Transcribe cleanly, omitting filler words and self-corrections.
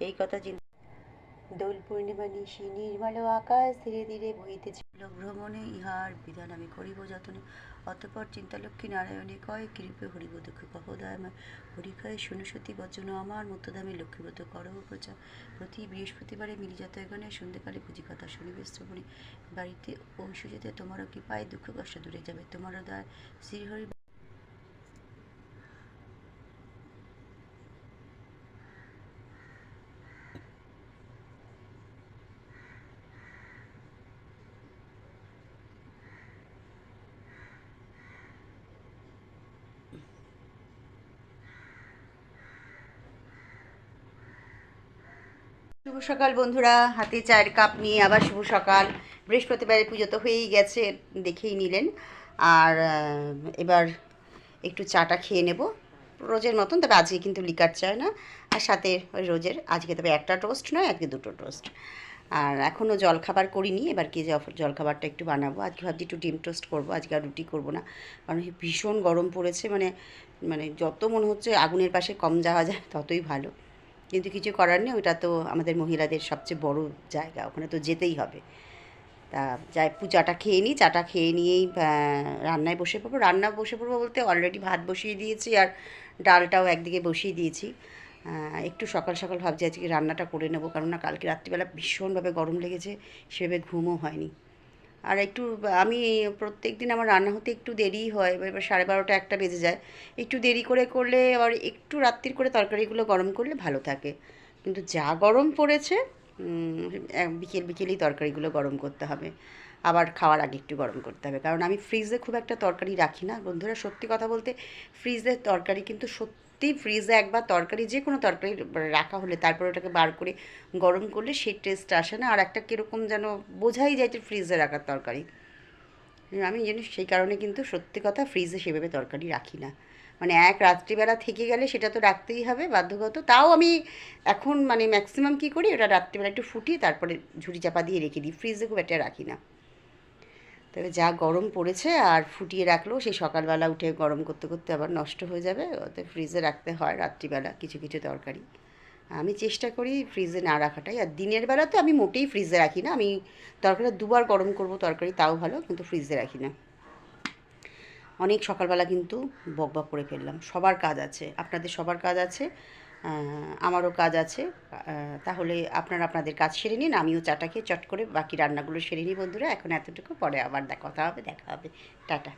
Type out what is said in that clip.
এই কথা চিন্তা দোল পূর্ণিমা নিশি নির্মল আকাশ ধীরে ধীরে বহিতেছিল ভ্রমণে ইহার বিধান আমি করিব যতনে। অতঃপর চিন্তালক্ষ্মী নারায়ণে কয় কৃপে হরিব দুঃখ কহদয়াময় হরিকয় শুনসতী বচন আমার মধ্যধামে লক্ষ্মীব্রত করব প্রচার। প্রতি বৃহস্পতিবারে মিলিজাত এখানে সন্ধ্যেকালে পুঁজি কথা শুনিবে শ্রবণে। বাড়িতে ঐশ্বর্যতে তোমারও কৃপায় দুঃখ কষ্ট দূরে যাবে তোমারও দয় শ্রীহরি। শুভ সকাল বন্ধুরা, হাতে চায়ের কাপ নিয়ে আবার শুভ সকাল। বৃহস্পতিবারের পুজো তো হয়েই গেছে, দেখেই নিলেন। আর এবার একটু চাটা খেয়ে নেব রোজের মতন, তবে আজকে কিন্তু লিকার চায় না। আর সাথে ওই রোজের আজকে তবে একটা টোস্ট নয়, আজকে দুটো টোস্ট। আর এখনও জলখাবার করিনি, এবার কি জলখাবারটা একটু বানাবো। আজকে ভাবছি একটু ডিম টোস্ট করবো, আজকে আর রুটি করবো না, কারণ ভীষণ গরম পড়েছে। মানে মানে যত মনে হচ্ছে আগুনের পাশে কম যাওয়া যায় ততই ভালো, কিন্তু কিছু করার নেই। ওটা তো আমাদের মহিলাদের সবচেয়ে বড় জায়গা, ওখানে তো যেতেই হবে। তা যাই, চাটা খেয়ে নিই, চাটা খেয়ে নিয়েই রান্নায় বসে পড়বো। বসে পড়বো বলতে অলরেডি ভাত বসিয়ে দিয়েছি, আর ডালটাও একদিকে বসিয়ে দিয়েছি। একটু সকাল সকাল ভাবছি আজকে রান্নাটা করে নেবো, কারণ না কালকে রাত্রিবেলা ভীষণভাবে গরম লেগেছে, সেভাবে ঘুমও হয়নি। আর একটু আমি প্রত্যেক দিন আমার রান্না হতে একটু দেরিই হয়, এবার 12:30 একটা বেজে যায়। একটু দেরি করে করলে আবার একটু রাত্রির করে তরকারিগুলো গরম করলে ভালো থাকে, কিন্তু যা গরম পড়েছে বিকেলেই তরকারিগুলো গরম করতে হবে। আবার খাওয়ার আগে একটু গরম করতে হবে, কারণ আমি ফ্রিজে খুব একটা তরকারি রাখি না বন্ধুরা। সত্যি কথা বলতে ফ্রিজের তরকারি কিন্তু সত্যি, ফ্রিজে একবার তরকারি, যে কোনো তরকারি রাখা হলে তারপর ওটাকে বার করে গরম করলে সেই টেস্ট আসে না। আর একটা কীরকম যেন বোঝাই যায় যে ফ্রিজে রাখার তরকারি। আমি জানি, সেই কারণে কিন্তু সত্যি কথা ফ্রিজে সেভাবে তরকারি রাখি না। মানে এক রাত্রিবেলা থেকে গেলে সেটা তো রাখতেই হবে বাধ্যগত। তাও আমি এখন মানে ম্যাক্সিমাম কী করি, ওটা রাত্রিবেলা একটু ফুটিয়ে তারপরে ঝুড়ি চাপা দিয়ে রেখে দিই, ফ্রিজে খুব একটা রাখি না। তবে যা গরম পড়েছে, আর ফুটিয়ে রাখলেও সেই সকালবেলা উঠে গরম করতে করতে আবার নষ্ট হয়ে যাবে, ওতে ফ্রিজে রাখতে হয় রাত্রিবেলা কিছু কিছু তরকারি। আমি চেষ্টা করি ফ্রিজে না রাখাটাই। আর দিনের বেলা তো আমি মোটেই ফ্রিজে রাখি না, আমি তরকারিটা দুবার গরম করব তরকারি, তাও ভালো, কিন্তু ফ্রিজে রাখি না। অনেক সকালবেলা কিন্তু বকবক করে ফেললাম। সবার কাজ আছে, আপনাদের সবার কাজ আছে, আমারও কাজ আছে। তাহলে আপনারা আপনাদের কাজ সেরে নিন, আমিও চাটা খেয়ে চট করে বাকি রান্নাগুলো সেরে নিই বন্ধুরা। এখন এতটুকু, পরে আবার কথা হবে, দেখা হবে। টাটা।